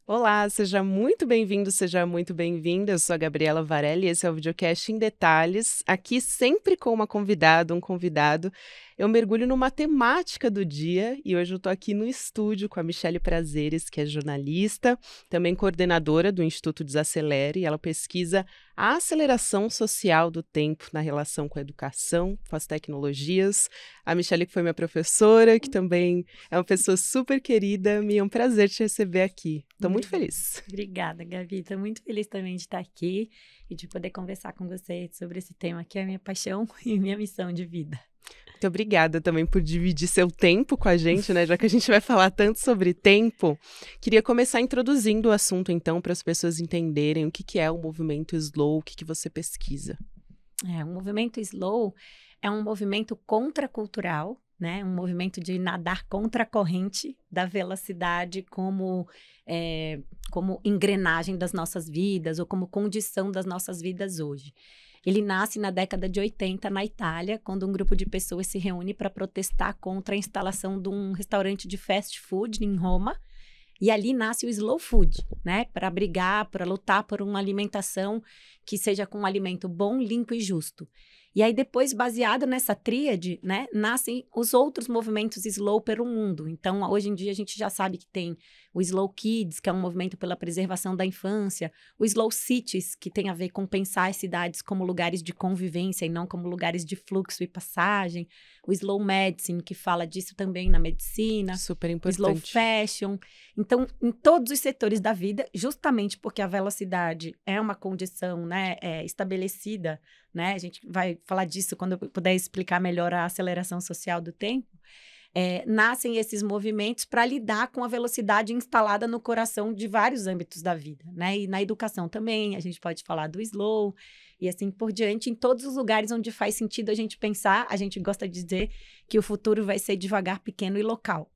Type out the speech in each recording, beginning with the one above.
Olá, seja muito bem-vindo, seja muito bem-vinda. Eu sou a Gabriela Varelli e esse é o Videocast em Detalhes. Aqui, sempre com uma convidada, um convidado, eu mergulho numa temática do dia e hoje eu estou aqui no estúdio com a Michele Prazeres, que é jornalista, também coordenadora do Instituto Desacelere, e ela pesquisa a aceleração social do tempo na relação com a educação, com as tecnologias. A Michele, que foi minha professora, que também é uma pessoa super querida, é um prazer te receber aqui. Estou muito feliz. Obrigada, Gabi. Estou muito feliz também de estar aqui e de poder conversar com você sobre esse tema que é a minha paixão e minha missão de vida. Muito obrigada também por dividir seu tempo com a gente, né? Já que a gente vai falar tanto sobre tempo, queria começar introduzindo o assunto, então, para as pessoas entenderem o que é o movimento slow, o que você pesquisa. O movimento slow é um movimento contracultural, né? Um movimento de nadar contra a corrente da velocidade como engrenagem das nossas vidas ou como condição das nossas vidas hoje. Ele nasce na década de 80 na Itália, quando um grupo de pessoas se reúne para protestar contra a instalação de um restaurante de fast food em Roma. E ali nasce o slow food, né? Para brigar, para lutar por uma alimentação que seja com um alimento bom, limpo e justo. E aí depois, baseado nessa tríade, né, nascem os outros movimentos slow pelo mundo. Então, hoje em dia, a gente já sabe que tem o Slow Kids, que é um movimento pela preservação da infância, o Slow Cities, que tem a ver com pensar as cidades como lugares de convivência e não como lugares de fluxo e passagem, o Slow Medicine, que fala disso também na medicina, Super o importante. Slow Fashion. Então, em todos os setores da vida, justamente porque a velocidade é uma condição, né, estabelecida, né? A gente vai falar disso quando eu puder explicar melhor a aceleração social do tempo. Nascem esses movimentos para lidar com a velocidade instalada no coração de vários âmbitos da vida, né? E na educação também, a gente pode falar do slow e assim por diante. Em todos os lugares onde faz sentido a gente pensar, a gente gosta de dizer que o futuro vai ser devagar, pequeno e local.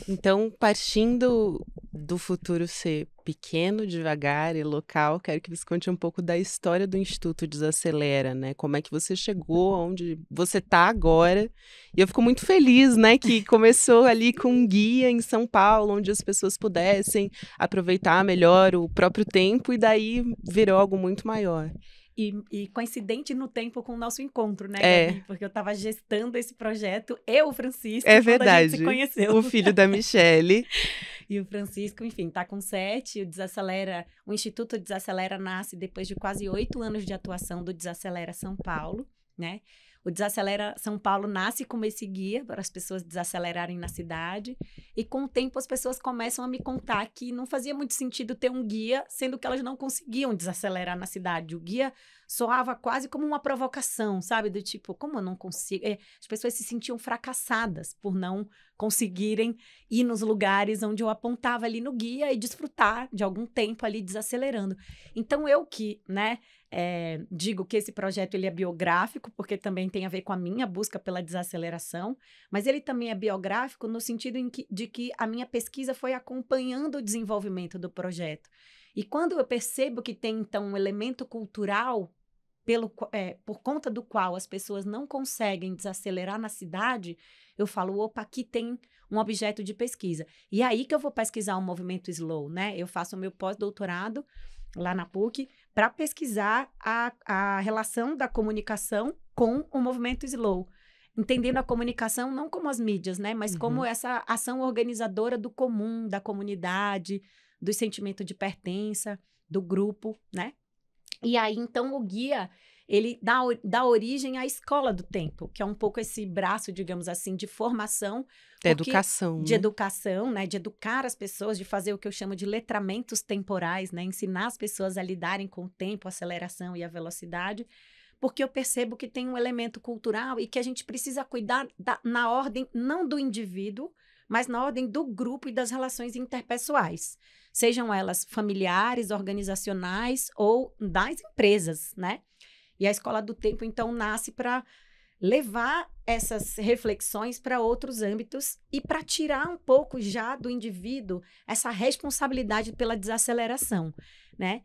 Então, partindo do futuro ser pequeno, devagar e local, quero que você conte um pouco da história do Instituto Desacelera, né? Como é que você chegou onde você está agora? E eu fico muito feliz, né, que começou ali com um guia em São Paulo, onde as pessoas pudessem aproveitar melhor o próprio tempo e daí virou algo muito maior. E coincidente no tempo com o nosso encontro, né, É. Gabi? Porque eu estava gestando esse projeto, eu, o Francisco, É quando a gente se verdade. conheceu. O filho da Michele. E o Francisco, enfim, está com 7, o Instituto Desacelera nasce depois de quase 8 anos de atuação do Desacelera São Paulo, né? O Desacelera São Paulo nasce como esse guia para as pessoas desacelerarem na cidade e com o tempo as pessoas começam a me contar que não fazia muito sentido ter um guia, sendo que elas não conseguiam desacelerar na cidade. O guia soava quase como uma provocação, sabe? Do tipo, como eu não consigo? As pessoas se sentiam fracassadas por não conseguirem ir nos lugares onde eu apontava ali no guia e desfrutar de algum tempo ali desacelerando. Então, eu que, né, digo que esse projeto ele é biográfico, porque também tem a ver com a minha busca pela desaceleração, mas ele também é biográfico no sentido de que a minha pesquisa foi acompanhando o desenvolvimento do projeto. E quando eu percebo que tem, então, um elemento cultural por conta do qual as pessoas não conseguem desacelerar na cidade, eu falo, opa, aqui tem um objeto de pesquisa. E é aí que eu vou pesquisar o movimento slow, né? Eu faço o meu pós-doutorado lá na PUC para pesquisar a relação da comunicação com o movimento slow. Entendendo a comunicação não como as mídias, né? Mas como essa ação organizadora do comum, da comunidade, do sentimento de pertença, do grupo, né? E aí, então, o guia, ele dá origem à escola do tempo, que é um pouco esse braço, digamos assim, de formação. Da educação, de né? educação, né? De educar as pessoas, de fazer o que eu chamo de letramentos temporais, né? Ensinar as pessoas a lidarem com o tempo, a aceleração e a velocidade, porque eu percebo que tem um elemento cultural e que a gente precisa cuidar na ordem, não do indivíduo, mas na ordem do grupo e das relações interpessoais. Sejam elas familiares, organizacionais ou das empresas, né? E a Escola do Tempo, então, nasce para levar essas reflexões para outros âmbitos e para tirar um pouco já do indivíduo essa responsabilidade pela desaceleração, né?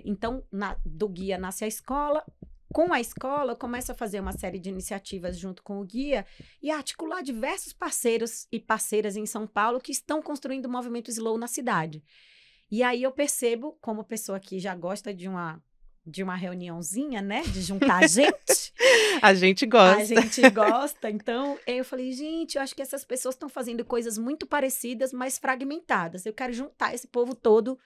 Então, do guia nasce a escola, com a escola, eu começo a fazer uma série de iniciativas junto com o guia e a articular diversos parceiros e parceiras em São Paulo que estão construindo o movimento Slow na cidade. E aí eu percebo, como pessoa que já gosta de uma reuniãozinha, né? De juntar gente. A gente gosta. A gente gosta. Então, eu falei, gente, eu acho que essas pessoas estão fazendo coisas muito parecidas, mas fragmentadas. Eu quero juntar esse povo todo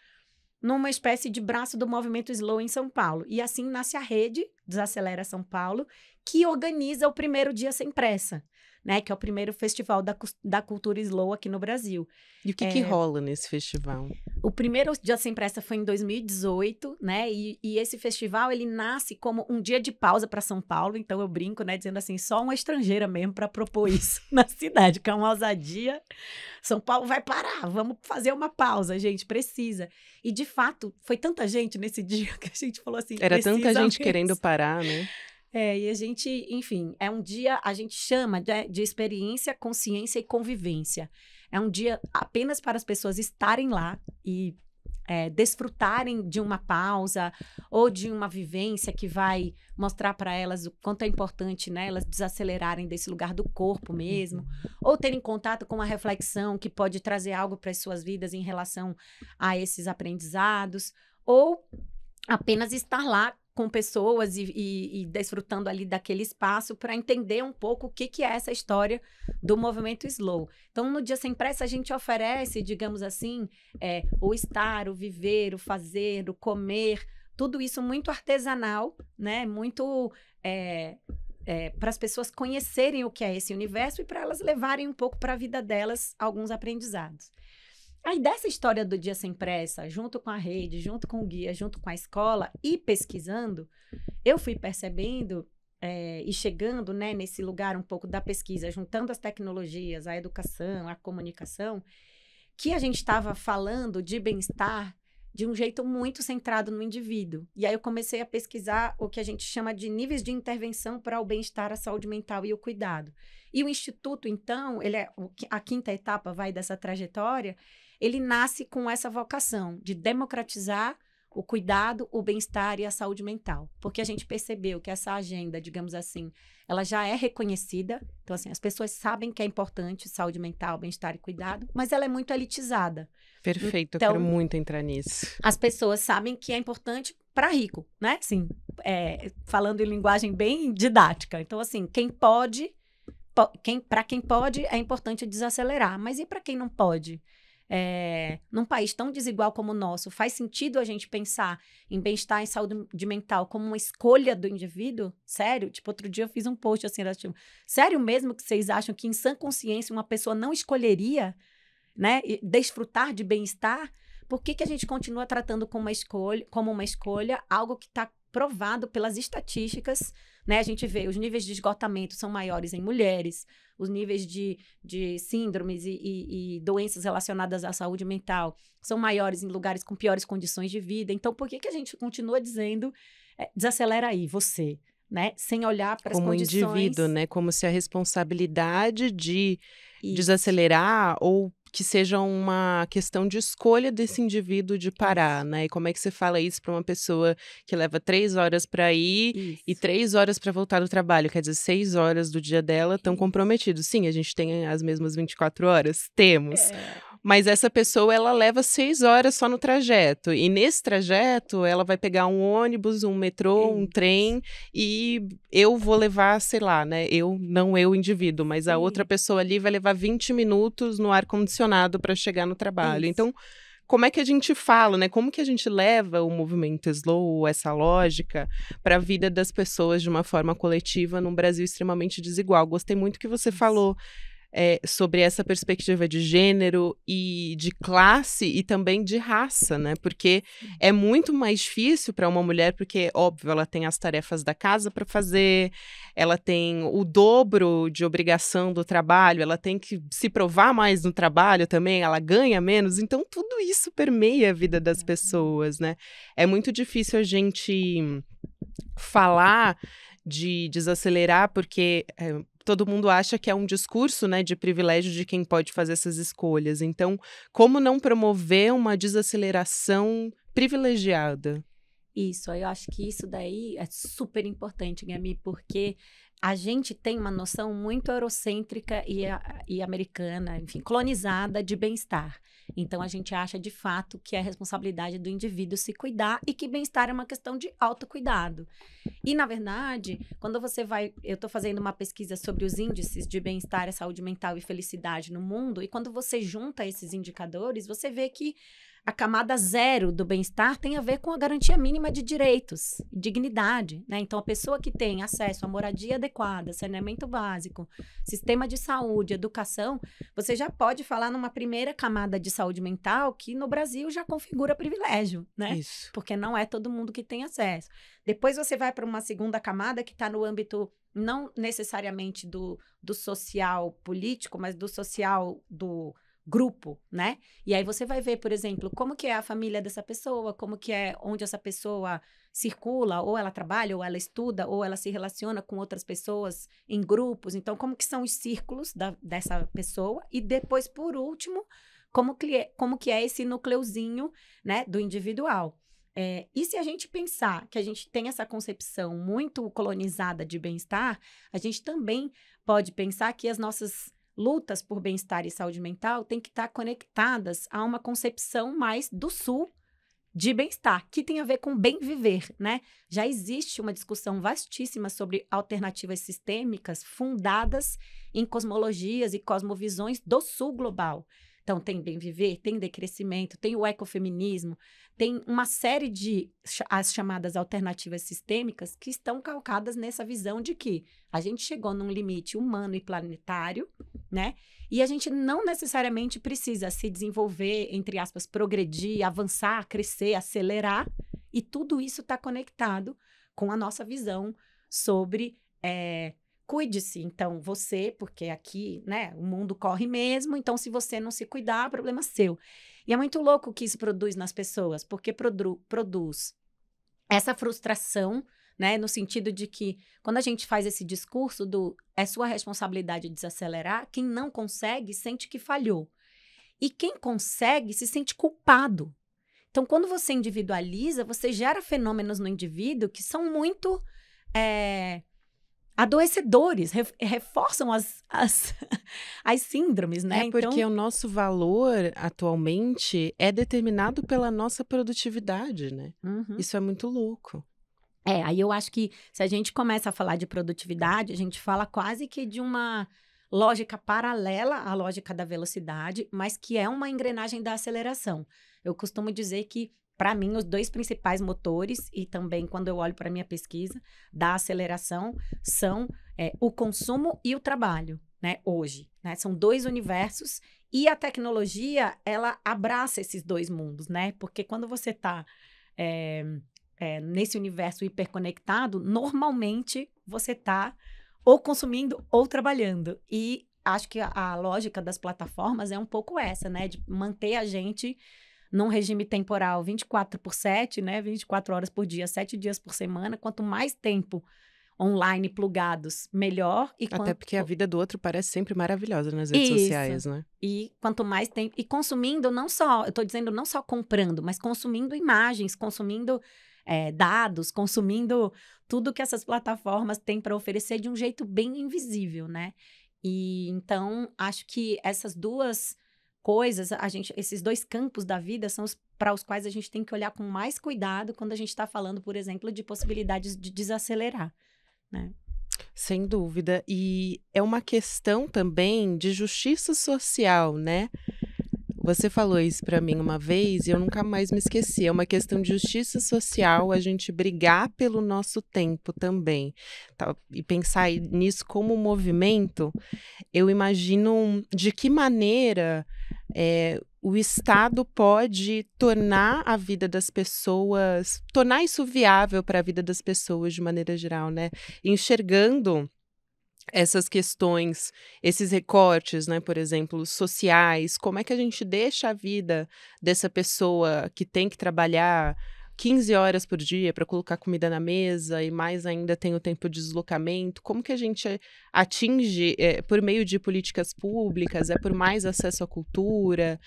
numa espécie de braço do movimento Slow em São Paulo. E assim nasce a rede Desacelera São Paulo, que organiza o primeiro Dia Sem Pressa, né? Que é o primeiro festival da cultura Slow aqui no Brasil. E o que rola nesse festival? O primeiro Dia Sem Pressa foi em 2018, né? E esse festival, ele nasce como um dia de pausa para São Paulo. Então, eu brinco, né? Dizendo assim, só uma estrangeira mesmo para propor isso na cidade, que é uma ousadia. São Paulo vai parar, vamos fazer uma pausa, gente, precisa. E, de fato, foi tanta gente nesse dia que a gente falou assim, era tanta gente mesmo. querendo parar, né? E a gente, enfim, é um dia, a gente chama de experiência, consciência e convivência. É um dia apenas para as pessoas estarem lá e desfrutarem de uma pausa ou de uma vivência que vai mostrar para elas o quanto é importante, né, elas desacelerarem desse lugar do corpo mesmo, ou terem contato com uma reflexão que pode trazer algo para as suas vidas em relação a esses aprendizados, ou apenas estar lá com pessoas e desfrutando ali daquele espaço para entender um pouco o que é essa história do movimento Slow. Então, no Dia Sem Pressa, a gente oferece, digamos assim, o estar, o viver, o fazer, o comer, tudo isso muito artesanal, né? Muito para as pessoas conhecerem o que é esse universo e para elas levarem um pouco para a vida delas alguns aprendizados. Aí, dessa história do Dia Sem Pressa, junto com a rede, junto com o guia, junto com a escola e pesquisando, eu fui percebendo e chegando, né, nesse lugar um pouco da pesquisa, juntando as tecnologias, a educação, a comunicação, que a gente estava falando de bem-estar de um jeito muito centrado no indivíduo. E aí eu comecei a pesquisar o que a gente chama de níveis de intervenção para o bem-estar, a saúde mental e o cuidado. E o Instituto, então, a quinta etapa dessa trajetória, ele nasce com essa vocação de democratizar o cuidado, o bem-estar e a saúde mental. Porque a gente percebeu que essa agenda, digamos assim, ela já é reconhecida. Então, assim, as pessoas sabem que é importante saúde mental, bem-estar e cuidado, mas ela é muito elitizada. Perfeito, então, eu quero muito entrar nisso. As pessoas sabem que é importante para rico, né? Assim, falando em linguagem bem didática. Então, assim, para quem pode, é importante desacelerar. Mas e para quem não pode? Num país tão desigual como o nosso, faz sentido a gente pensar em bem-estar e saúde mental como uma escolha do indivíduo? Sério? Tipo, outro dia eu fiz um post assim, tipo, sério mesmo que vocês acham que em sã consciência uma pessoa não escolheria, né, desfrutar de bem-estar? Por que a gente continua tratando como uma escolha algo que está provado pelas estatísticas, né? A gente vê os níveis de esgotamento são maiores em mulheres, os níveis de síndromes e doenças relacionadas à saúde mental são maiores em lugares com piores condições de vida. Então, por que a gente continua dizendo desacelera aí, você, né? Sem olhar para as condições... Como indivíduo, né? Como se a responsabilidade de desacelerar ou que seja uma questão de escolha desse indivíduo de parar, né? E como é que você fala isso para uma pessoa que leva 3 horas para ir e 3 horas para voltar do trabalho? Quer dizer, 6 horas do dia dela estão comprometidos. Sim, a gente tem as mesmas 24 horas? Temos. Mas essa pessoa, ela leva 6 horas só no trajeto. E nesse trajeto, ela vai pegar um ônibus, um metrô, um trem. E eu vou levar, sei lá, né? Não eu, indivíduo, mas a outra pessoa ali vai levar 20 minutos no ar-condicionado para chegar no trabalho. Então, como é que a gente fala, né? Como que a gente leva o movimento Slow, essa lógica, para a vida das pessoas de uma forma coletiva num Brasil extremamente desigual? Gostei muito que você falou sobre essa perspectiva de gênero e de classe e também de raça, né? Porque é muito mais difícil para uma mulher, porque, óbvio, ela tem as tarefas da casa para fazer, ela tem o dobro de obrigação do trabalho, ela tem que se provar mais no trabalho também, ela ganha menos, então tudo isso permeia a vida das pessoas, né? É muito difícil a gente falar de desacelerar, porque todo mundo acha que é um discurso, né, de privilégio de quem pode fazer essas escolhas. Então, como não promover uma desaceleração privilegiada? Isso, eu acho que isso daí é super importante, Gabi, porque a gente tem uma noção muito eurocêntrica e americana, enfim, colonizada de bem-estar. Então, a gente acha, de fato, que é responsabilidade do indivíduo se cuidar e que bem-estar é uma questão de autocuidado. E, na verdade, quando você vai... Eu estou fazendo uma pesquisa sobre os índices de bem-estar, saúde mental e felicidade no mundo, e quando você junta esses indicadores, você vê que a camada zero do bem-estar tem a ver com a garantia mínima de direitos, dignidade, né? Então, a pessoa que tem acesso a moradia adequada, saneamento básico, sistema de saúde, educação, você já pode falar numa primeira camada de saúde mental que no Brasil já configura privilégio, né? Isso. Porque não é todo mundo que tem acesso. Depois você vai para uma segunda camada que está no âmbito não necessariamente do social político, mas do social do grupo, né? E aí você vai ver, por exemplo, como que é a família dessa pessoa, como que é onde essa pessoa circula, ou ela trabalha, ou ela estuda, ou ela se relaciona com outras pessoas em grupos. Então, como que são os círculos dessa pessoa? E depois, por último, como que é esse núcleozinho, né, do individual. E se a gente pensar que a gente tem essa concepção muito colonizada de bem-estar, a gente também pode pensar que as nossas lutas por bem-estar e saúde mental têm que estar conectadas a uma concepção mais do sul de bem-estar, que tem a ver com bem viver, né? Já existe uma discussão vastíssima sobre alternativas sistêmicas fundadas em cosmologias e cosmovisões do sul global. Então, tem bem viver, tem decrescimento, tem o ecofeminismo, tem uma série de as chamadas alternativas sistêmicas que estão calcadas nessa visão de que a gente chegou num limite humano e planetário, né? E a gente não necessariamente precisa se desenvolver, entre aspas, progredir, avançar, crescer, acelerar. E tudo isso está conectado com a nossa visão sobre cuide-se. Então, você, porque aqui, né, o mundo corre mesmo, então se você não se cuidar, problema seu. E é muito louco o que isso produz nas pessoas, porque produz essa frustração, né, no sentido de que quando a gente faz esse discurso do é sua responsabilidade desacelerar, quem não consegue sente que falhou. E quem consegue se sente culpado. Então, quando você individualiza, você gera fenômenos no indivíduo que são muito adoecedores, reforçam as síndromes, né? Porque o nosso valor atualmente é determinado pela nossa produtividade, né? Uhum. Isso é muito louco. Aí eu acho que se a gente começa a falar de produtividade, a gente fala quase que de uma lógica paralela à lógica da velocidade, mas que é uma engrenagem da aceleração. Eu costumo dizer que, para mim, os dois principais motores, e também quando eu olho para a minha pesquisa, da aceleração, são o consumo e o trabalho, né, hoje. Né? São dois universos e a tecnologia, ela abraça esses dois mundos, né? Porque quando você está nesse universo hiperconectado, normalmente você está ou consumindo ou trabalhando. E acho que a lógica das plataformas é um pouco essa, né? De manter a gente num regime temporal 24/7, né? 24 horas por dia, 7 dias por semana. Quanto mais tempo online plugados, melhor. Até porque a vida do outro parece sempre maravilhosa nas redes sociais, né? E quanto mais tempo... E consumindo não só... Eu estou dizendo não só comprando, mas consumindo imagens, consumindo dados, consumindo tudo que essas plataformas têm para oferecer de um jeito bem invisível, né? E então, acho que essas duas coisas, esses dois campos da vida são para os quais a gente tem que olhar com mais cuidado quando a gente está falando, por exemplo, de possibilidades de desacelerar, né? Sem dúvida. E é uma questão também de justiça social, né? Você falou isso para mim uma vez e eu nunca mais me esqueci. É uma questão de justiça social, a gente brigar pelo nosso tempo também. Tá? E pensar nisso como um movimento, eu imagino de que maneira o Estado pode tornar a vida das pessoas, tornar isso viável para a vida das pessoas de maneira geral, né? Enxergando essas questões, esses recortes, né, por exemplo, sociais, como é que a gente deixa a vida dessa pessoa que tem que trabalhar 15 horas por dia para colocar comida na mesa e mais ainda tem o tempo de deslocamento. Como que a gente atinge, por meio de políticas públicas, por mais acesso à cultura,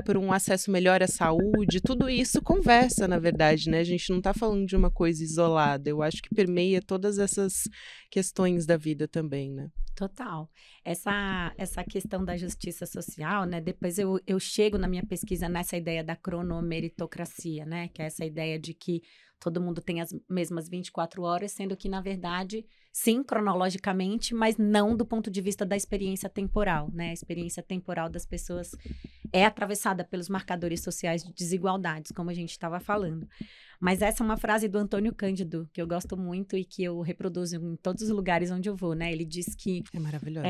por um acesso melhor à saúde? Tudo isso conversa, na verdade, né? A gente não está falando de uma coisa isolada. Eu acho que permeia todas essas questões da vida também, né? Total. Essa questão da justiça social, né? Depois eu chego na minha pesquisa nessa ideia da cronomeritocracia, né? Que é essa ideia de que todo mundo tem as mesmas 24 horas, sendo que, na verdade, sim, cronologicamente, mas não do ponto de vista da experiência temporal, né? A experiência temporal das pessoas é atravessada pelos marcadores sociais de desigualdades, como a gente estava falando. Mas essa é uma frase do Antônio Cândido, que eu gosto muito e que eu reproduzo em todos os lugares onde eu vou, né? Ele diz que... É maravilhoso.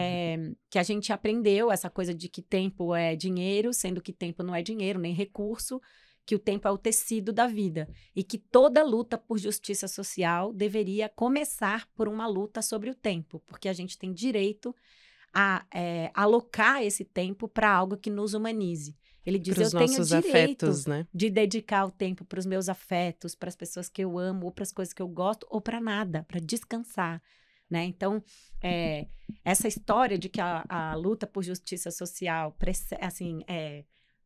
Que a gente aprendeu essa coisa de que tempo é dinheiro, sendo que tempo não é dinheiro, nem recurso, que o tempo é o tecido da vida. E que toda luta por justiça social deveria começar por uma luta sobre o tempo, porque a gente tem direito a alocar esse tempo para algo que nos humanize. Ele diz, eu tenho direito afetos, né? de dedicar o tempo para os meus afetos, para as pessoas que eu amo, ou para as coisas que eu gosto, ou para nada, para descansar, né? Então, essa história de que a luta por justiça social, assim,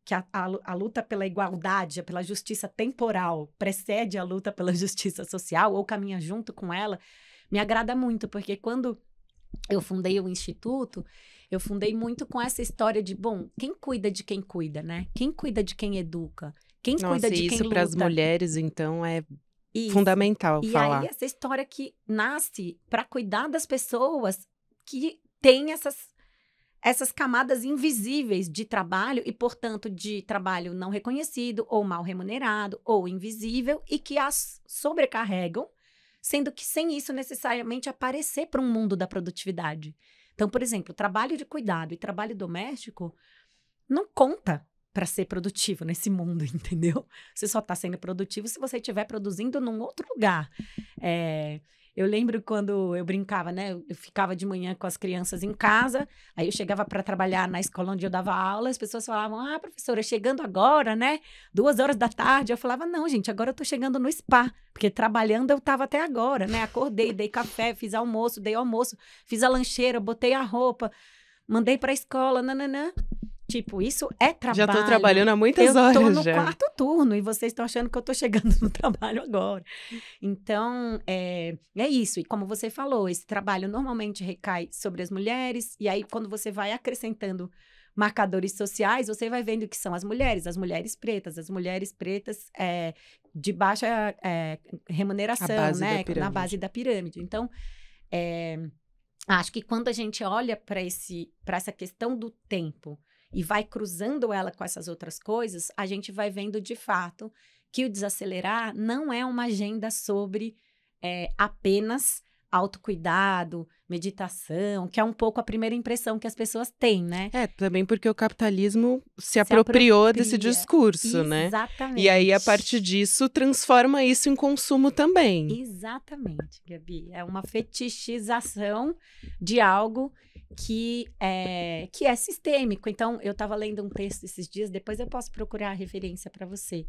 que a luta pela igualdade, pela justiça temporal, precede a luta pela justiça social, ou caminha junto com ela, me agrada muito, porque quando eu fundei o Instituto, eu fundei muito com essa história de, bom, quem cuida de quem cuida, né? Quem cuida de quem educa? Quem cuida de quem luta? Isso para as mulheres, então, é fundamental falar. E aí, essa história que nasce para cuidar das pessoas que têm essas camadas invisíveis de trabalho e, portanto, de trabalho não reconhecido, ou mal remunerado, ou invisível, e que as sobrecarregam, sendo que sem isso necessariamente aparecer para um mundo da produtividade. Então, por exemplo, trabalho de cuidado e trabalho doméstico não conta para ser produtivo nesse mundo, entendeu? Você só está sendo produtivo se você estiver produzindo num outro lugar. Eu lembro quando eu brincava, né? Eu ficava de manhã com as crianças em casa, aí eu chegava para trabalhar na escola onde eu dava aula, as pessoas falavam, professora, chegando agora, né? 2 horas da tarde. Eu falava, não, gente, agora eu tô chegando no spa, porque trabalhando eu tava até agora, né? Acordei, dei café, fiz almoço, dei almoço, fiz a lancheira, botei a roupa, mandei pra escola, nananã. Tipo, isso é trabalho. Já tô trabalhando há muitas horas já. Eu tô no quarto turno e vocês estão achando que eu tô chegando no trabalho agora. Então, é isso. E como você falou, esse trabalho normalmente recai sobre as mulheres. E aí, quando você vai acrescentando marcadores sociais, você vai vendo que são as mulheres pretas de baixa remuneração, né? Na base da pirâmide. Então, acho que quando a gente olha para essa questão do tempo e vai cruzando ela com essas outras coisas, a gente vai vendo de fato que o Desacelerar não é uma agenda sobre apenas autocuidado, meditação, que é um pouco a primeira impressão que as pessoas têm, né? Também porque o capitalismo se apropriou desse discurso, né? Exatamente. E aí, a partir disso, transforma isso em consumo também. Exatamente, Gabi. É uma fetichização de algo que é sistêmico. Então, eu estava lendo um texto esses dias, depois eu posso procurar a referência para você.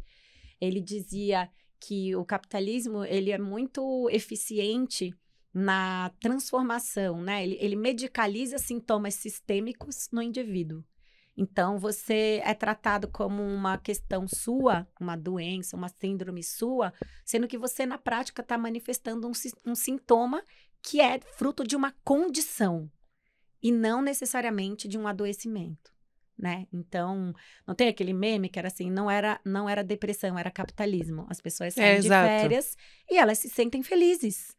Ele dizia que o capitalismo ele é muito eficiente na transformação, né? Ele medicaliza sintomas sistêmicos no indivíduo. Então, você é tratado como uma questão sua, uma doença, uma síndrome sua, sendo que você, na prática, está manifestando um sintoma que é fruto de uma condição e não necessariamente de um adoecimento, né? Então, não tem aquele meme que era assim, não era depressão, era capitalismo. As pessoas saem de férias e elas se sentem felizes.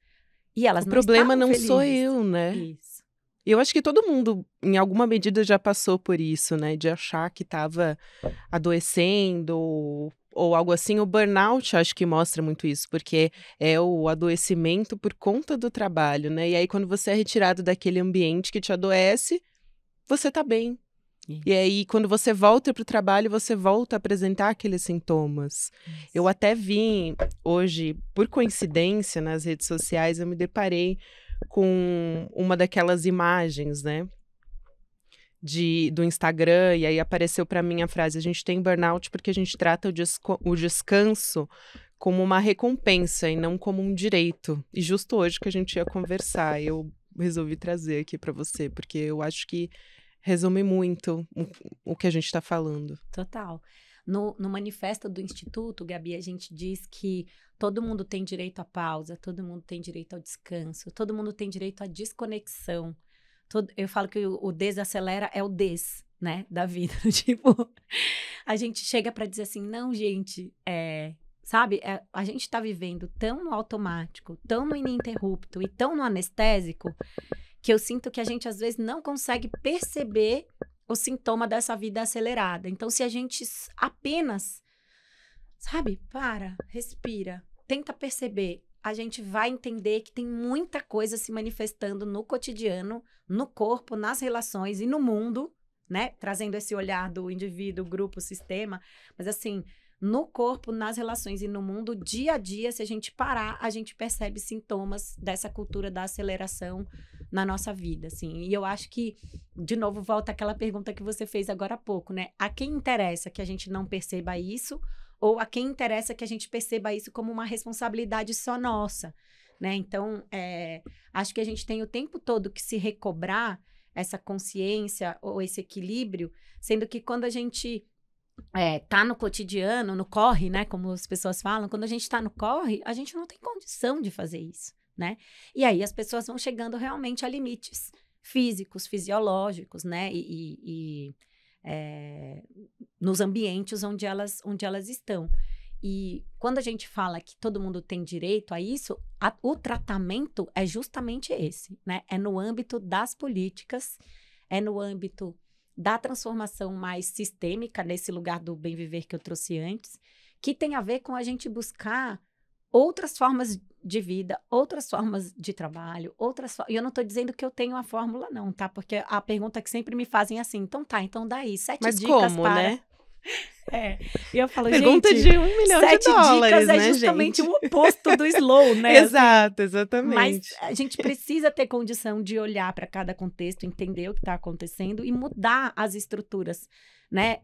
E elas o problema não felizes. Sou eu, né? Isso. Eu acho que todo mundo, em alguma medida, já passou por isso, né? De achar que estava adoecendo ou algo assim. O burnout, acho que mostra muito isso, porque é o adoecimento por conta do trabalho, né? E aí, quando você é retirado daquele ambiente que te adoece, você tá bem. E aí, quando você volta para o trabalho, você volta a apresentar aqueles sintomas. Isso. Eu até vi hoje, por coincidência, nas redes sociais, eu me deparei com uma daquelas imagens, né, do Instagram, e aí apareceu para mim a frase, a gente tem burnout porque a gente trata o descanso como uma recompensa e não como um direito. E justo hoje que a gente ia conversar, eu resolvi trazer aqui para você, porque eu acho que resume muito o que a gente está falando. Total. No manifesto do Instituto, Gabi, a gente diz que todo mundo tem direito à pausa, todo mundo tem direito ao descanso, todo mundo tem direito à desconexão. Eu falo que o desacelera é o né, da vida. Tipo, a gente chega para dizer assim, não, gente, sabe, a gente está vivendo tão no automático, tão no ininterrupto e tão no anestésico, que eu sinto que a gente às vezes não consegue perceber o sintoma dessa vida acelerada. Então, se a gente apenas, sabe, respira, tenta perceber, a gente vai entender que tem muita coisa se manifestando no cotidiano, no corpo, nas relações e no mundo, né? Trazendo esse olhar do indivíduo, grupo, sistema. Mas, assim, no corpo, nas relações e no mundo, dia a dia, se a gente parar, a gente percebe sintomas dessa cultura da aceleração na nossa vida, assim. E eu acho que, de novo, volta àquela pergunta que você fez agora há pouco, né? A quem interessa que a gente não perceba isso ou a quem interessa que a gente perceba isso como uma responsabilidade só nossa, né? Então, acho que a gente tem o tempo todo que se recobrar essa consciência ou esse equilíbrio, sendo que quando a gente tá no cotidiano, no corre, né? Como as pessoas falam, quando a gente tá no corre, a gente não tem condição de fazer isso, né? E aí as pessoas vão chegando realmente a limites físicos, fisiológicos, né? Nos ambientes onde elas estão. E quando a gente fala que todo mundo tem direito a isso, o tratamento é justamente esse, né? É no âmbito das políticas, é no âmbito da transformação mais sistêmica, nesse lugar do bem viver que eu trouxe antes, que tem a ver com a gente buscar outras formas de vida, outras formas de trabalho, e eu não estou dizendo que eu tenho a fórmula não, tá? Porque a pergunta que sempre me fazem é assim, então daí, 7 Mas dicas como, para... né? E eu falo, Pergunta gente, de $1 milhão, 7 dicas né, é justamente gente? o oposto do slow, né? Exato, Assim, exatamente. mas a gente precisa ter condição de olhar para cada contexto, entender o que está acontecendo e mudar as estruturas, né?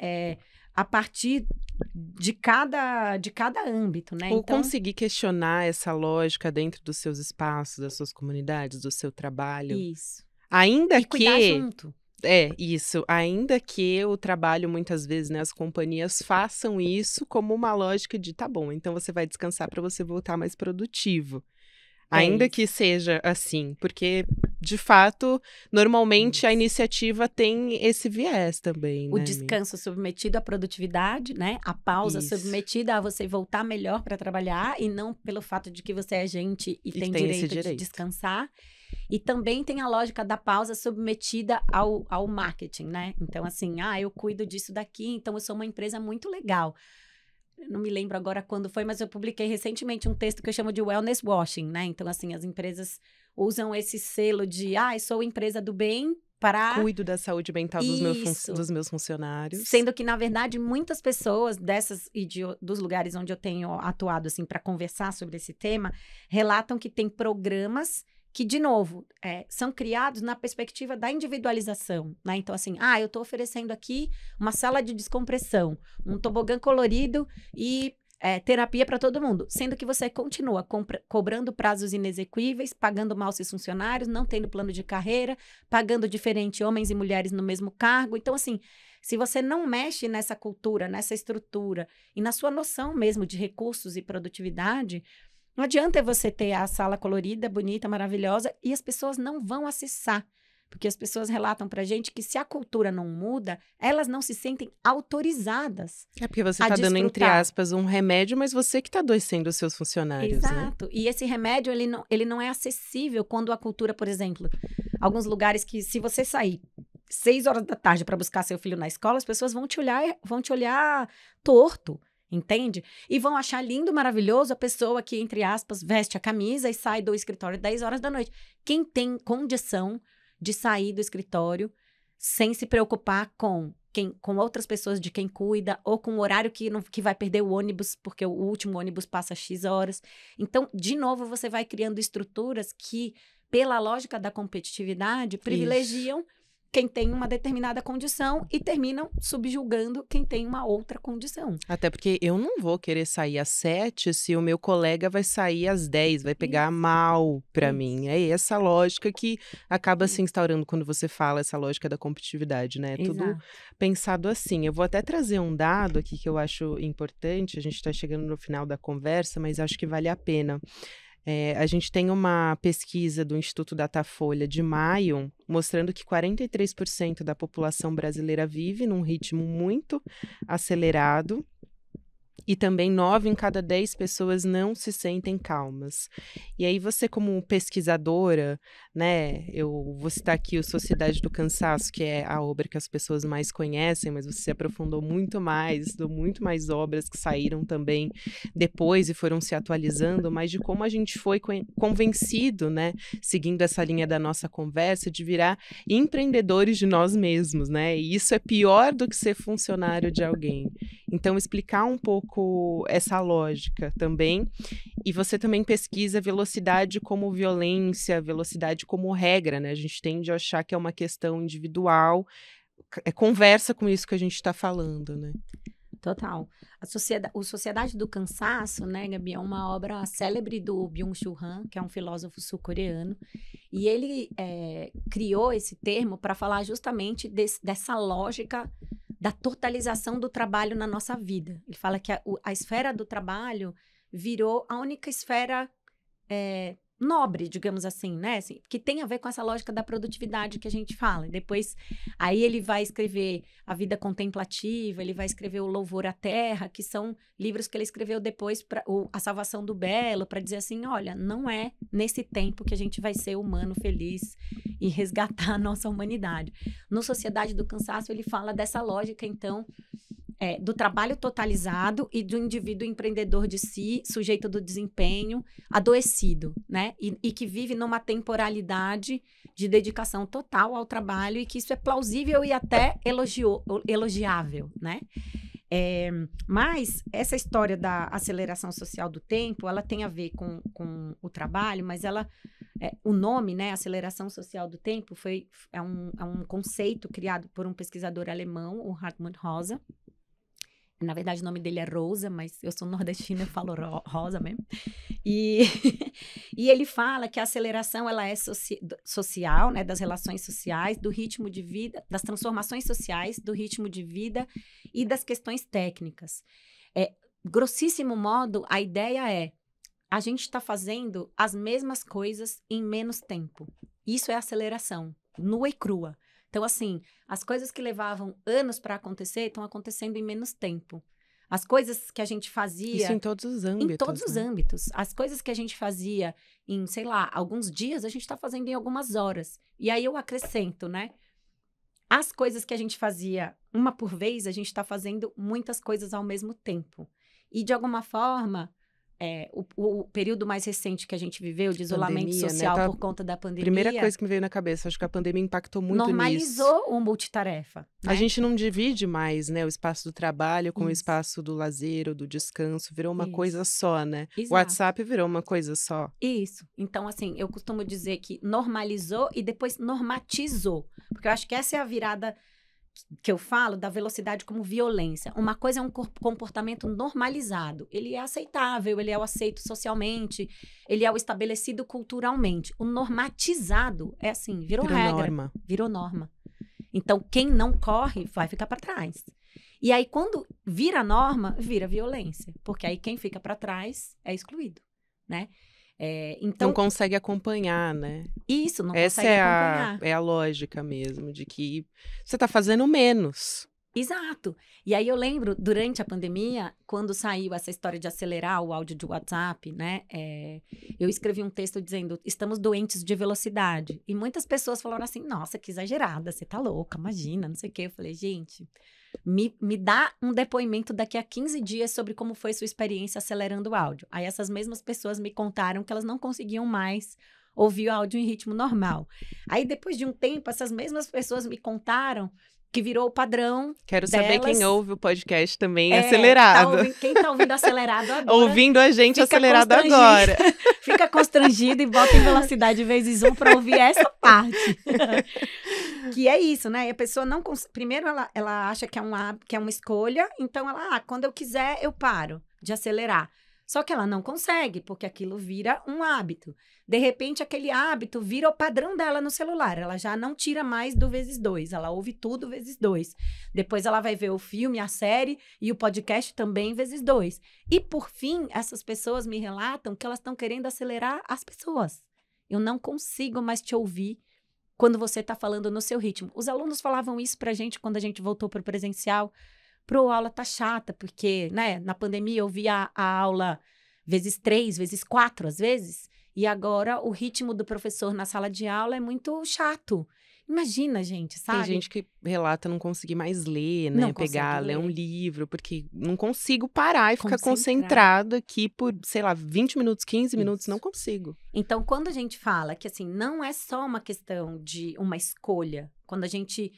A partir de cada âmbito, né? Ou Então, conseguir questionar essa lógica dentro dos seus espaços, das suas comunidades, do seu trabalho. isso. Ainda E cuidar junto. Isso. Ainda que o trabalho, muitas vezes, né, as companhias façam isso como uma lógica de, tá bom, então você vai descansar para você voltar mais produtivo. Ainda que seja assim, porque, de fato, normalmente a iniciativa tem esse viés também, O né, descanso submetido à produtividade, né? A pausa Isso. submetida a você voltar melhor para trabalhar e não pelo fato de que você é gente e tem esse direito de descansar. E também tem a lógica da pausa submetida ao marketing, né? Então, assim, eu cuido disso daqui, então eu sou uma empresa muito legal. Eu não me lembro agora quando foi, mas eu publiquei recentemente um texto que eu chamo de wellness washing, né? Então, assim, as empresas usam esse selo de, sou empresa do bem para... Cuido da saúde mental dos meus funcionários. Sendo que, na verdade, muitas pessoas dessas e dos lugares onde eu tenho atuado, assim, para conversar sobre esse tema, relatam que tem programas que, de novo, são criados na perspectiva da individualização, né? Então, assim, eu estou oferecendo aqui uma sala de descompressão, um tobogã colorido e terapia para todo mundo, sendo que você continua cobrando prazos inexequíveis, pagando mal seus funcionários, não tendo plano de carreira, pagando diferente homens e mulheres no mesmo cargo. Então, assim, se você não mexe nessa cultura, nessa estrutura e na sua noção mesmo de recursos e produtividade, não adianta você ter a sala colorida, bonita, maravilhosa, e as pessoas não vão acessar. Porque as pessoas relatam pra gente que se a cultura não muda, elas não se sentem autorizadas. Porque você está dando, entre aspas, um remédio, mas você que está adoecendo os seus funcionários, Exato. Né? E esse remédio, ele não é acessível quando a cultura, por exemplo, alguns lugares que se você sair 6 horas da tarde para buscar seu filho na escola, as pessoas vão te olhar torto. Entende? E vão achar lindo, maravilhoso a pessoa que, entre aspas, veste a camisa e sai do escritório 10 horas da noite. Quem tem condição de sair do escritório sem se preocupar com outras pessoas de quem cuida ou com o horário que vai perder o ônibus, porque o último ônibus passa X horas. Então, de novo, você vai criando estruturas que, pela lógica da competitividade, privilegiam quem tem uma determinada condição e terminam subjugando quem tem uma outra condição. Até porque eu não vou querer sair às 7 se o meu colega vai sair às 10, vai pegar mal para mim. É essa lógica que acaba se instaurando quando você fala essa lógica da competitividade, né? Tudo Exato. pensado assim. Eu vou até trazer um dado aqui que eu acho importante, a gente está chegando no final da conversa, mas acho que vale a pena. A gente tem uma pesquisa do Instituto Datafolha de maio, mostrando que 43% da população brasileira vive num ritmo muito acelerado. E também 9 em cada 10 pessoas não se sentem calmas. E aí você, como pesquisadora, né, eu vou citar aqui o Sociedade do Cansaço, que é a obra que as pessoas mais conhecem, mas você se aprofundou muito mais, estudou muito mais obras que saíram também depois e foram se atualizando, mas de como a gente foi convencido, né, seguindo essa linha da nossa conversa, de virar empreendedores de nós mesmos, né, e isso é pior do que ser funcionário de alguém. Então, explicar um pouco essa lógica também. E você também pesquisa velocidade como violência, velocidade como regra, né? A gente tende a achar que é uma questão individual, conversa com isso que a gente está falando, né? Total. O Sociedade do Cansaço, né, Gabi, é uma obra célebre do Byung-Chul Han, que é um filósofo sul-coreano, e ele criou esse termo para falar justamente dessa lógica da totalização do trabalho na nossa vida. Ele fala que a esfera do trabalho virou a única esfera nobre, digamos assim, né? Assim, que tem a ver com essa lógica da produtividade que a gente fala. E depois, aí ele vai escrever A Vida Contemplativa, ele vai escrever O Louvor à Terra, que são livros que ele escreveu depois, A Salvação do Belo, para dizer assim, olha, não é nesse tempo que a gente vai ser humano feliz e resgatar a nossa humanidade. No Sociedade do Cansaço, ele fala dessa lógica, então, do trabalho totalizado e do indivíduo empreendedor de si, sujeito do desempenho, adoecido, né? E que vive numa temporalidade de dedicação total ao trabalho e que isso é plausível e até elogiável, né? Mas essa história da aceleração social do tempo, ela tem a ver com o trabalho, mas o nome, né, aceleração social do tempo, é um conceito criado por um pesquisador alemão, o Hartmut Rosa. Na verdade, o nome dele é Rosa, mas eu sou nordestina, eu falo Rosa mesmo. E ele fala que a aceleração ela é social, né, das relações sociais, do ritmo de vida, das transformações sociais, do ritmo de vida e das questões técnicas. Grossíssimo modo, a ideia a gente está fazendo as mesmas coisas em menos tempo. Isso é aceleração, nua e crua. Então, assim, as coisas que levavam anos para acontecer estão acontecendo em menos tempo. As coisas que a gente fazia... Isso em todos os âmbitos. Em todos os âmbitos. As coisas que a gente fazia em, sei lá, alguns dias, a gente está fazendo em algumas horas. E aí eu acrescento, né? As coisas que a gente fazia uma por vez, a gente está fazendo muitas coisas ao mesmo tempo. E, de alguma forma... o período mais recente que a gente viveu, de isolamento pandemia, social, né? Por conta da pandemia... Primeira coisa que me veio na cabeça, acho que a pandemia impactou muito normalizou nisso. o multitarefa. Né? A gente não divide mais, né, o espaço do trabalho com o espaço do lazer ou do descanso, virou uma coisa só, né? Exato. O WhatsApp virou uma coisa só. Isso. Então, assim, eu costumo dizer que normalizou e depois normatizou. Porque eu acho que essa é a virada... que eu falo da velocidade como violência. Uma coisa é um comportamento normalizado. Ele é aceitável, ele é o aceito socialmente, ele é o estabelecido culturalmente. O normatizado é assim, virou regra. Virou norma. Então, quem não corre vai ficar para trás. E aí, quando vira norma, vira violência. Porque aí quem fica para trás é excluído, né? Então, não consegue acompanhar, né? Isso, não consegue acompanhar. Essa é a lógica mesmo, de que você está fazendo menos. Exato. E aí eu lembro, durante a pandemia, quando saiu essa história de acelerar o áudio de WhatsApp, né? Eu escrevi um texto dizendo, estamos doentes de velocidade. E muitas pessoas falaram assim, nossa, que exagerada, você tá louca, imagina, não sei o quê. Eu falei, gente, me dá um depoimento daqui a 15 dias sobre como foi sua experiência acelerando o áudio. Aí essas mesmas pessoas me contaram que elas não conseguiam mais ouvir o áudio em ritmo normal. Aí depois de um tempo, essas mesmas pessoas me contaram que virou o padrão Quero saber delas. quem ouve o podcast também acelerado. Quem tá ouvindo acelerado agora. Ouvindo a gente acelerado agora. Fica constrangido e bota em velocidade vezes 1 para ouvir essa parte. Que é isso, né? E a pessoa não... Primeiro, ela acha que é uma escolha, então quando eu quiser, eu paro de acelerar. Só que ela não consegue, porque aquilo vira um hábito. De repente, aquele hábito vira o padrão dela no celular. Ela já não tira mais do vezes 2. Ela ouve tudo vezes 2. Depois ela vai ver o filme, a série e o podcast também vezes 2. E, por fim, essas pessoas me relatam que elas estão querendo acelerar as pessoas. Eu não consigo mais te ouvir quando você está falando no seu ritmo. Os alunos falavam isso pra gente quando a gente voltou para o presencial. A aula tá chata, porque, né, na pandemia eu via a aula vezes 3, vezes 4, às vezes, e agora o ritmo do professor na sala de aula é muito chato. Imagina, gente, sabe? Tem gente que relata não conseguir mais ler, né? Não Pegar, consegue ler um ler. livro, porque não consigo parar e ficar Concentrar. concentrado aqui por, sei lá, 20 minutos, 15 minutos, Isso. não consigo. Então, quando a gente fala que, assim, não é só uma questão de uma escolha, quando a gente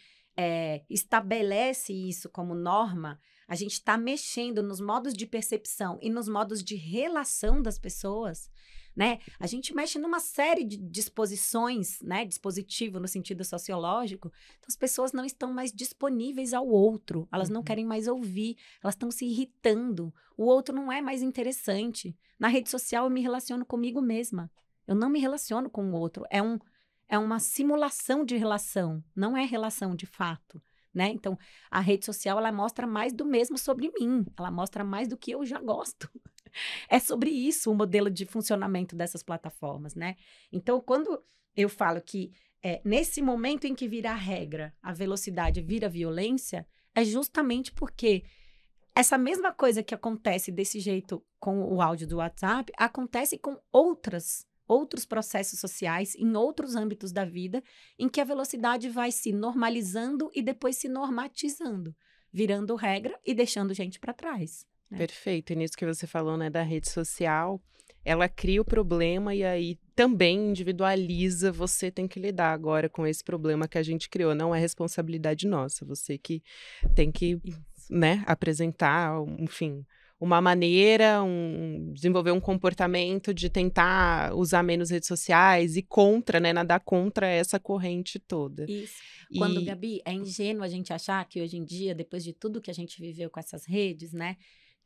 estabelece isso como norma, a gente está mexendo nos modos de percepção e nos modos de relação das pessoas, né? A gente mexe numa série de disposições, né? Dispositivo no sentido sociológico. Então, as pessoas não estão mais disponíveis ao outro. Elas não querem mais ouvir. Elas estão se irritando. O outro não é mais interessante. Na rede social, eu me relaciono comigo mesma. Eu não me relaciono com o outro. É uma simulação de relação. Não é relação de fato. Né? Então, a rede social, ela mostra mais do mesmo sobre mim. Ela mostra mais do que eu já gosto. É sobre isso o modelo de funcionamento dessas plataformas, né? Então, quando eu falo que nesse momento em que vira a regra, a velocidade vira violência, é justamente porque essa mesma coisa que acontece desse jeito com o áudio do WhatsApp, acontece com outros processos sociais, em outros âmbitos da vida, em que a velocidade vai se normalizando e depois se normatizando, virando regra e deixando gente para trás. Perfeito. E nisso que você falou, né, da rede social, ela cria o problema e aí também individualiza. Você tem que lidar agora com esse problema que a gente criou. Não é responsabilidade nossa. Você que tem que, né, apresentar, enfim, uma maneira, desenvolver um comportamento de tentar usar menos redes sociais e contra, né, nadar contra essa corrente toda. Isso. Quando, Gabi, é ingênuo a gente achar que hoje em dia, depois de tudo que a gente viveu com essas redes, né,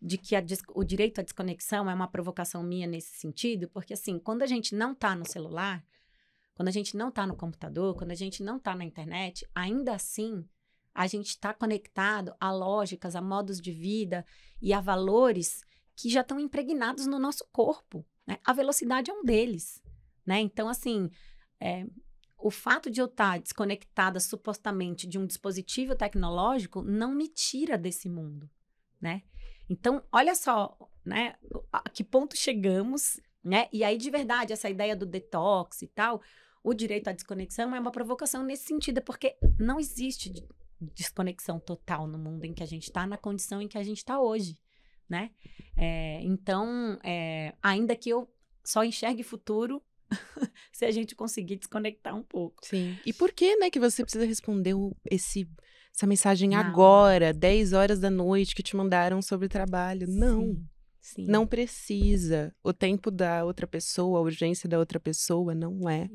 de que o direito à desconexão é uma provocação minha nesse sentido, porque, assim, quando a gente não tá no celular, quando a gente não tá no computador, quando a gente não tá na internet, ainda assim, a gente está conectado a lógicas, a modos de vida e a valores que já estão impregnados no nosso corpo, né? A velocidade é um deles, né? Então, assim, o fato de eu estar desconectada supostamente de um dispositivo tecnológico não me tira desse mundo, né? Então, olha só, né? A que ponto chegamos, né? E aí, de verdade, essa ideia do detox e tal, o direito à desconexão é uma provocação nesse sentido, porque não existe desconexão total no mundo em que a gente está, na condição em que a gente está hoje, né? Então, ainda que eu só enxergue futuro se a gente conseguir desconectar um pouco. Sim. E por que, né, que você precisa responder essa mensagem agora, 10 horas da noite, que te mandaram sobre o trabalho? Não. Sim. Não precisa. O tempo da outra pessoa, a urgência da outra pessoa não é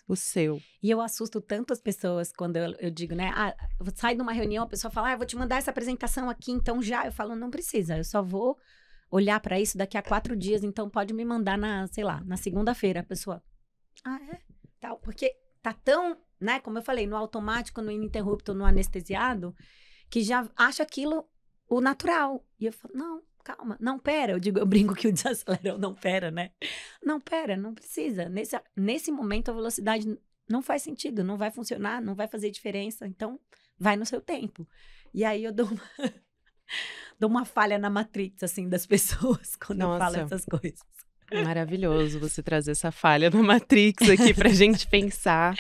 o seu. E eu assusto tanto as pessoas quando eu digo, né? Eu saio de uma reunião, a pessoa fala, eu vou te mandar essa apresentação aqui, então já. Eu falo, não precisa, eu só vou olhar para isso daqui a 4 dias, então pode me mandar na segunda-feira. A pessoa, Tal, porque tá tão, né? Como eu falei, no automático, no ininterrupto, no anestesiado, que já acha aquilo o natural. E eu falo, não. Calma, não, pera, eu brinco que o desacelera, não pera, né? Não, pera, não precisa. Nesse momento, a velocidade não faz sentido, não vai funcionar, não vai fazer diferença, então vai no seu tempo. E aí eu dou uma falha na Matrix, assim, das pessoas quando eu falo essas coisas. Maravilhoso você trazer essa falha na Matrix aqui pra gente pensar.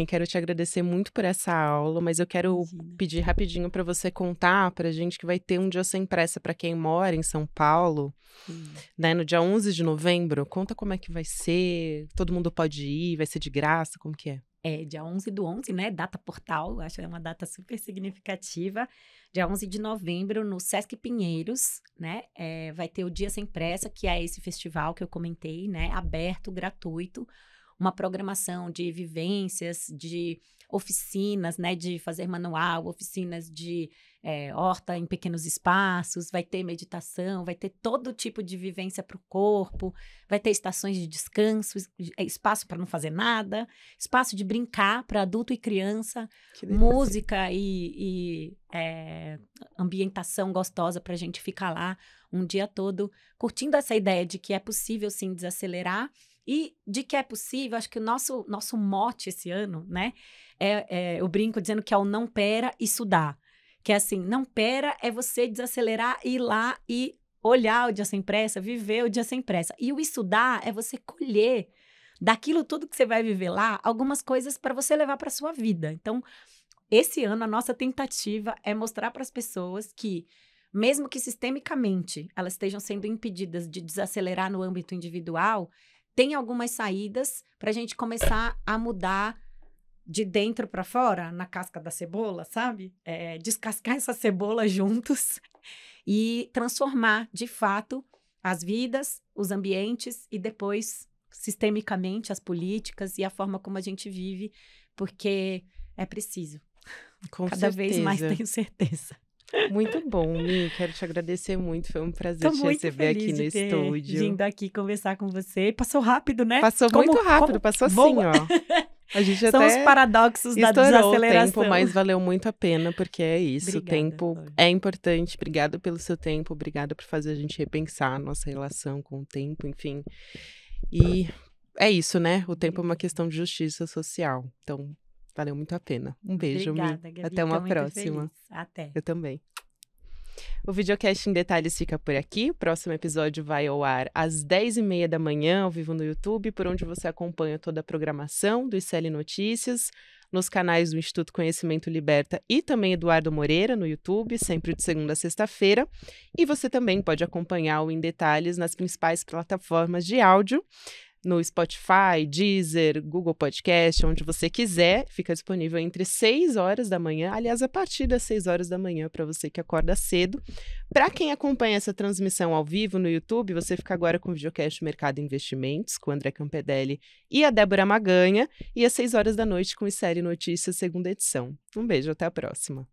Quero te agradecer muito por essa aula, mas eu quero pedir rapidinho para você contar pra gente que vai ter um Dia Sem Pressa para quem mora em São Paulo, né, no dia 11 de novembro. Conta como é que vai ser, todo mundo pode ir, vai ser de graça, como que é? É dia 11/11, né? Data portal, acho que é uma data super significativa. Dia 11 de novembro, no Sesc Pinheiros, né? Vai ter o Dia Sem Pressa, que é esse festival que eu comentei, né? Aberto, gratuito. Uma programação de vivências, de oficinas, né? De fazer manual, oficinas de horta em pequenos espaços. Vai ter meditação, vai ter todo tipo de vivência para o corpo. Vai ter estações de descanso, espaço para não fazer nada, espaço de brincar para adulto e criança, música e ambientação gostosa para a gente ficar lá um dia todo curtindo essa ideia de que é possível, sim, desacelerar e de que é possível. Acho que o nosso mote esse ano, né, eu brinco dizendo que é o não pera, isso dá. Que é assim, não pera é você desacelerar, ir lá e olhar o dia sem pressa, viver o dia sem pressa. E o estudar é você colher daquilo tudo que você vai viver lá, algumas coisas para você levar para sua vida. Então, esse ano, a nossa tentativa é mostrar para as pessoas que, mesmo que sistemicamente elas estejam sendo impedidas de desacelerar no âmbito individual, tem algumas saídas para a gente começar a mudar de dentro para fora, na casca da cebola, sabe? Descascar essa cebola juntos e transformar, de fato, as vidas, os ambientes e depois, sistemicamente, as políticas e a forma como a gente vive, porque é preciso. Com Cada certeza. vez mais, tenho certeza. Muito bom, Mi. Quero te agradecer muito. Foi um prazer te receber aqui no estúdio. Vindo aqui conversar com você. Passou rápido, né? Passou muito rápido, passou assim, ó. A gente São até os paradoxos da estourou desaceleração. o tempo, mas valeu muito a pena, porque é isso. Obrigada, o tempo Flor. é importante. Obrigada pelo seu tempo, obrigada por fazer a gente repensar a nossa relação com o tempo, enfim. E é isso, né? O tempo é uma questão de justiça social. Então, valeu muito a pena. Um beijo, Obrigada, Mi. Gabi. Até uma Tô muito próxima. feliz. Até. Eu também. O Videocast em Detalhes fica por aqui. O próximo episódio vai ao ar às 10h30 da manhã, ao vivo no YouTube, por onde você acompanha toda a programação do ICL Notícias, nos canais do Instituto Conhecimento Liberta e também Eduardo Moreira no YouTube, sempre de segunda a sexta-feira. E você também pode acompanhar o Em Detalhes nas principais plataformas de áudio, no Spotify, Deezer, Google Podcast, onde você quiser. Fica disponível entre 6 horas da manhã, aliás, a partir das 6 horas da manhã, para você que acorda cedo. Para quem acompanha essa transmissão ao vivo no YouTube, você fica agora com o Videocast Mercado e Investimentos, com o André Campedelli e a Débora Maganha, e às 6 horas da noite com o ICL Notícias, segunda edição. Um beijo, até a próxima.